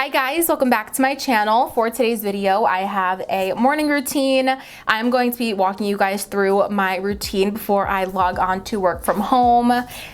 Hi guys, welcome back to my channel. For today's video, I have a morning routine. I'm going to be walking you guys through my routine before I log on to work from home.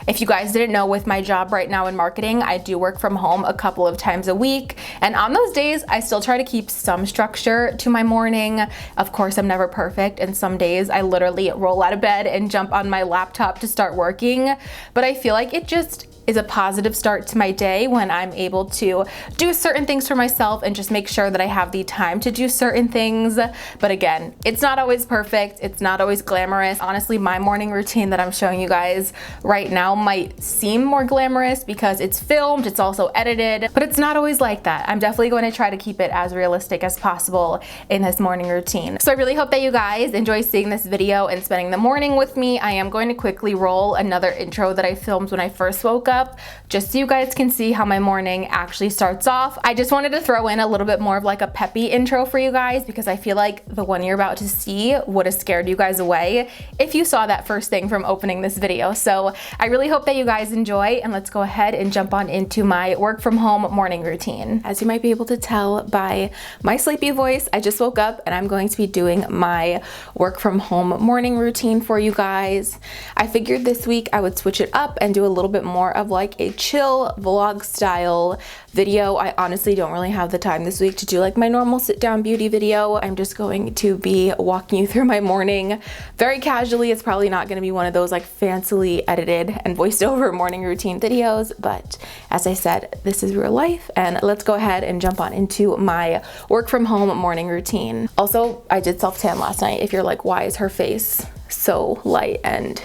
If you guys didn't know, with my job right now in marketing, I do work from home a couple of times a week. And on those days, I still try to keep some structure to my morning. Of course, I'm never perfect, and some days I literally roll out of bed and jump on my laptop to start working. But I feel like it just is a positive start to my day when I'm able to do certain things for myself and just make sure that I have the time to do certain things. But again, it's not always perfect. It's not always glamorous. Honestly, my morning routine that I'm showing you guys right now might seem more glamorous because it's filmed, it's also edited, but it's not always like that. I'm definitely going to try to keep it as realistic as possible in this morning routine. So I really hope that you guys enjoy seeing this video and spending the morning with me. I am going to quickly roll another intro that I filmed when I first woke up, just so you guys can see how my morning actually starts off. I just wanted to throw in a little bit more of like a peppy intro for you guys because I feel like the one you're about to see would have scared you guys away if you saw that first thing from opening this video. So I really hope that you guys enjoy, and let's go ahead and jump on into my work from home morning routine. As you might be able to tell by my sleepy voice, I just woke up and I'm going to be doing my work from home morning routine for you guys. I figured this week I would switch it up and do a little bit more of like a chill vlog style video. I honestly don't really have the time this week to do like my normal sit down beauty video. I'm just going to be walking you through my morning very casually. It's probably not going to be one of those like fancily edited and voiced over morning routine videos, but as I said, this is real life, and let's go ahead and jump on into my work from home morning routine. Also, I did self tan last night. If you're like, why is her face so light and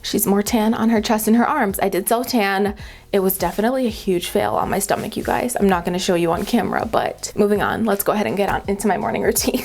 she's more tan on her chest and her arms? I did self tan. It was definitely a huge fail on my stomach, you guys. I'm not going to show you on camera, but moving on, let's go ahead and get on into my morning routine.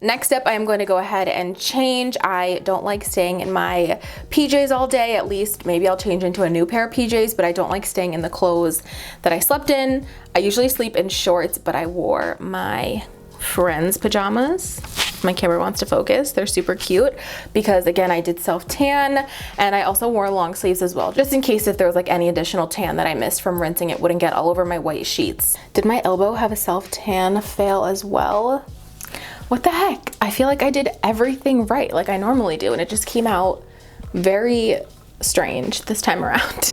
Next up, I am going to go ahead and change. I don't like staying in my PJs all day. At least maybe I'll change into a new pair of PJs, but I don't like staying in the clothes that I slept in. I usually sleep in shorts, but I wore my friend's pajamas. My camera wants to focus. They're super cute because, again, I did self tan, and I also wore long sleeves as well, just in case if there was like any additional tan that I missed from rinsing, it wouldn't get all over my white sheets. Did my elbow have a self tan fail as well? What the heck? I feel like I did everything right like I normally do, and it just came out very strange this time around.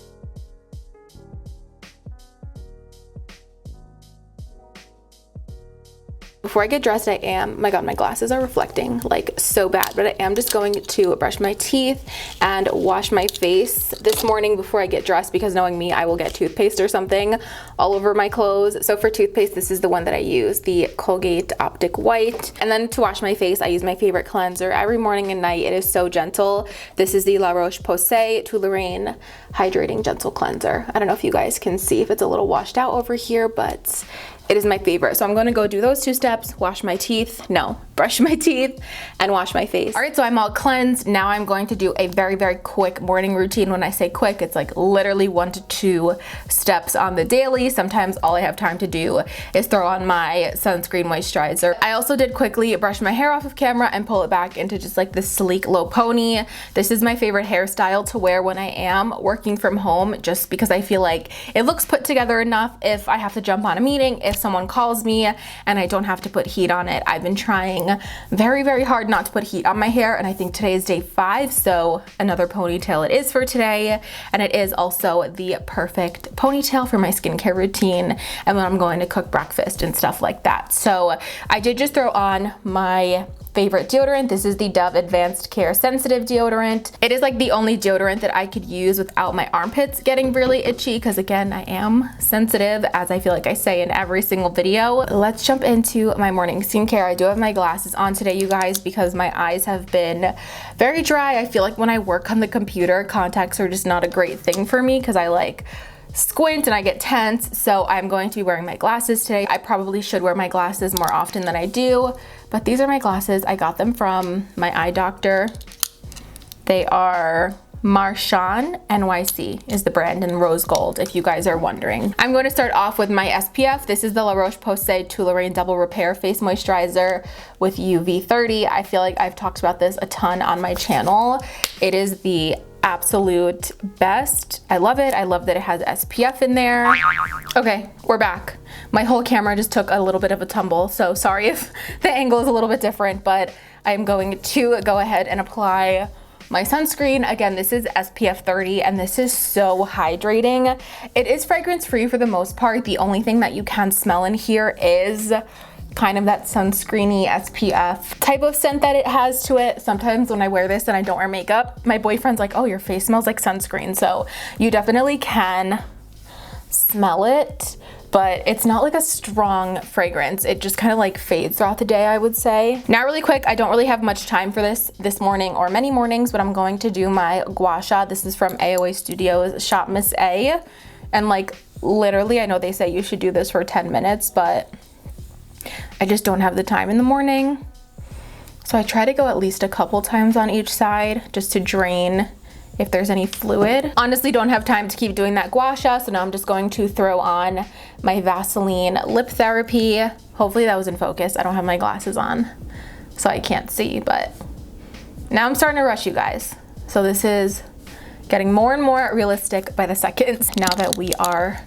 Before I get dressed, oh my god, my glasses are reflecting like so bad, but I am just going to brush my teeth and wash my face this morning before I get dressed, because knowing me, I will get toothpaste or something all over my clothes. So for toothpaste, this is the one that I use, the Colgate Optic White. And then to wash my face, I use my favorite cleanser every morning and night. It is so gentle. This is the La Roche-Posay Toleriane Hydrating Gentle Cleanser. I don't know if you guys can see if it's a little washed out over here, but it is my favorite. So I'm gonna go do those two steps, brush my teeth, and wash my face. All right, so I'm all cleansed. Now I'm going to do a very, very quick morning routine. When I say quick, it's like literally 1 to 2 steps on the daily. Sometimes all I have time to do is throw on my sunscreen moisturizer. I also did quickly brush my hair off of camera and pull it back into just like this sleek low pony. This is my favorite hairstyle to wear when I am working from home, just because I feel like it looks put together enough if I have to jump on a meeting, if someone calls me, and I don't have to put heat on it. I've been trying very, very hard not to put heat on my hair, and I think today is day 5, so another ponytail it is for today. And it is also the perfect ponytail for my skincare routine and when I'm going to cook breakfast and stuff like that. So I did just throw on my favorite deodorant. This is the Dove Advanced Care Sensitive Deodorant. It is like the only deodorant that I could use without my armpits getting really itchy, because again, I am sensitive, as I feel like I say in every single video. Let's jump into my morning skincare. I do have my glasses on today, you guys, because my eyes have been very dry. I feel like when I work on the computer, contacts are just not a great thing for me because I like squint and I get tense. So I'm going to be wearing my glasses today. I probably should wear my glasses more often than I do, but these are my glasses. I got them from my eye doctor. They are Marchand NYC is the brand, in rose gold, if you guys are wondering. I'm going to start off with my SPF. This is the La Roche-Posay Toleriane Double Repair Face Moisturizer with UV 30. I feel like I've talked about this a ton on my channel. It is the absolute best. I love it. I love that it has SPF in there. Okay, we're back. My whole camera just took a little bit of a tumble, so sorry if the angle is a little bit different, but I'm going to go ahead and apply my sunscreen. Again, this is SPF 30 and this is so hydrating. It is fragrance free for the most part. The only thing that you can smell in here is kind of that sunscreeny SPF type of scent that it has to it. Sometimes when I wear this and I don't wear makeup, my boyfriend's like, oh, your face smells like sunscreen. So you definitely can smell it, but it's not like a strong fragrance. It just kind of like fades throughout the day, I would say. Now really quick, I don't really have much time for this morning or many mornings, but I'm going to do my gua sha. This is from AOA Studios Shop Miss A. And like literally, I know they say you should do this for 10 minutes, but I just don't have the time in the morning. So I try to go at least a couple times on each side just to drain if there's any fluid. Honestly, don't have time to keep doing that gua sha, so now I'm just going to throw on my Vaseline Lip Therapy. Hopefully that was in focus. I don't have my glasses on, so I can't see, but now I'm starting to rush, you guys. So this is getting more and more realistic by the second. Now that we are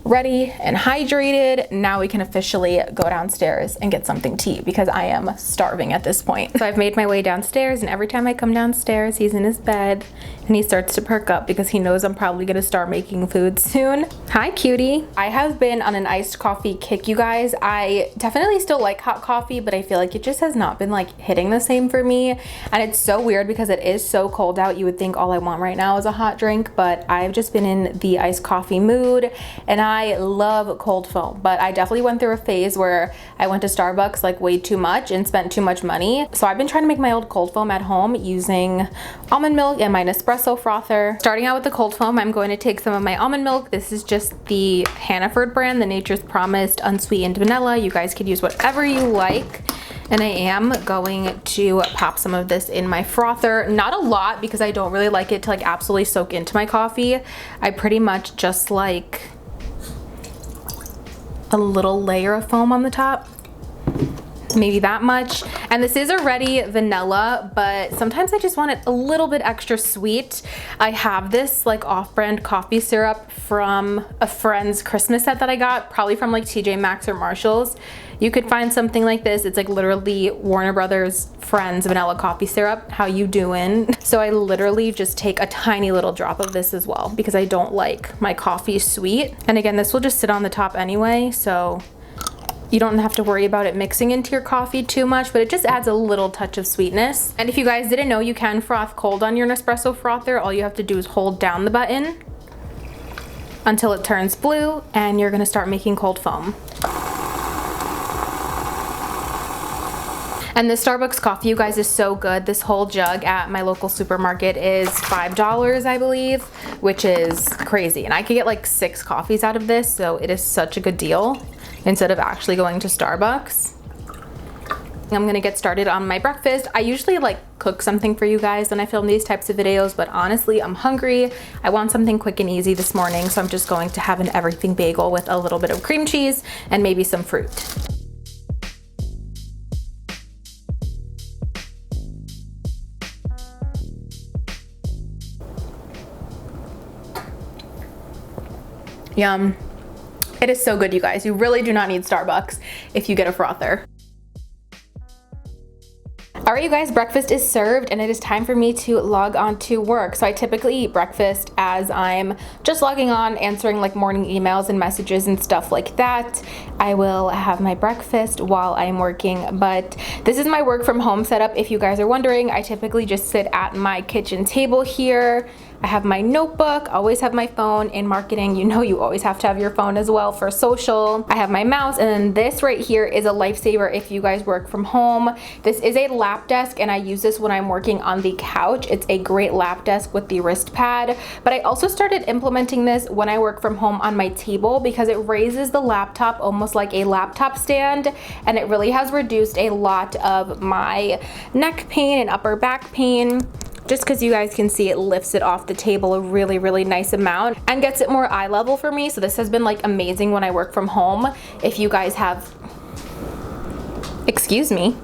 ready and hydrated, now we can officially go downstairs and get something to eat because I am starving at this point. So I've made my way downstairs, and every time I come downstairs, he's in his bed and he starts to perk up because he knows I'm probably gonna start making food soon. Hi, cutie. I have been on an iced coffee kick, you guys. I definitely still like hot coffee, but I feel like it just has not been like hitting the same for me. And it's so weird because it is so cold out. You would think all I want right now is a hot drink, but I've just been in the iced coffee mood, and I love cold foam. But I definitely went through a phase where I went to Starbucks like way too much and spent too much money. So I've been trying to make my old cold foam at home using almond milk and my Nespresso frother. Starting out with the cold foam, I'm going to take some of my almond milk. This is just the Hannaford brand, the Nature's Promised unsweetened vanilla. You guys could use whatever you like. And I am going to pop some of this in my frother. Not a lot because I don't really like it to like absolutely soak into my coffee. I pretty much just like a little layer of foam on the top, maybe that much. And this is already vanilla, but sometimes I just want it a little bit extra sweet. I have this like off-brand coffee syrup from a friend's Christmas set that I got, probably from like TJ Maxx or Marshall's. You could find something like this. It's like literally Warner Brothers Friends vanilla coffee syrup. How you doing? So I literally just take a tiny little drop of this as well because I don't like my coffee sweet. And again, this will just sit on the top anyway, so you don't have to worry about it mixing into your coffee too much, but it just adds a little touch of sweetness. And if you guys didn't know, you can froth cold on your Nespresso frother. All you have to do is hold down the button until it turns blue, and you're gonna start making cold foam. And this Starbucks coffee, you guys, is so good. This whole jug at my local supermarket is $5, I believe, which is crazy. And I could get like 6 coffees out of this, so it is such a good deal instead of actually going to Starbucks. I'm gonna get started on my breakfast. I usually like cook something for you guys when I film these types of videos, but honestly, I'm hungry. I want something quick and easy this morning, so I'm just going to have an everything bagel with a little bit of cream cheese and maybe some fruit. Yum. It is so good, you guys. You really do not need Starbucks if you get a frother. All right, you guys, breakfast is served and it is time for me to log on to work. So I typically eat breakfast as I'm just logging on, answering like morning emails and messages and stuff like that. I will have my breakfast while I'm working, but this is my work from home setup. If you guys are wondering, I typically just sit at my kitchen table here. I have my notebook, always have my phone. In marketing, you know you always have to have your phone as well for social. I have my mouse, and then this right here is a lifesaver if you guys work from home. This is a lap desk, and I use this when I'm working on the couch. It's a great lap desk with the wrist pad, but I also started implementing this when I work from home on my table because it raises the laptop almost like a laptop stand, and it really has reduced a lot of my neck pain and upper back pain. Just because you guys can see, it lifts it off the table a really nice amount and gets it more eye level for me. So this has been like amazing when I work from home. If you guys have, excuse me,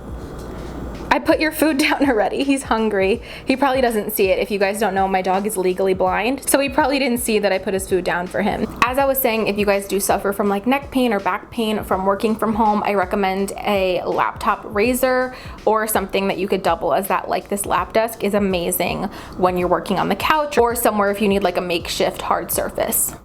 I put your food down already. He's hungry. He probably doesn't see it. If you guys don't know, my dog is legally blind, so he probably didn't see that I put his food down for him. As I was saying, if you guys do suffer from like neck pain or back pain from working from home, I recommend a laptop raiser or something that you could double as that. Like this lap desk is amazing when you're working on the couch or somewhere if you need like a makeshift hard surface.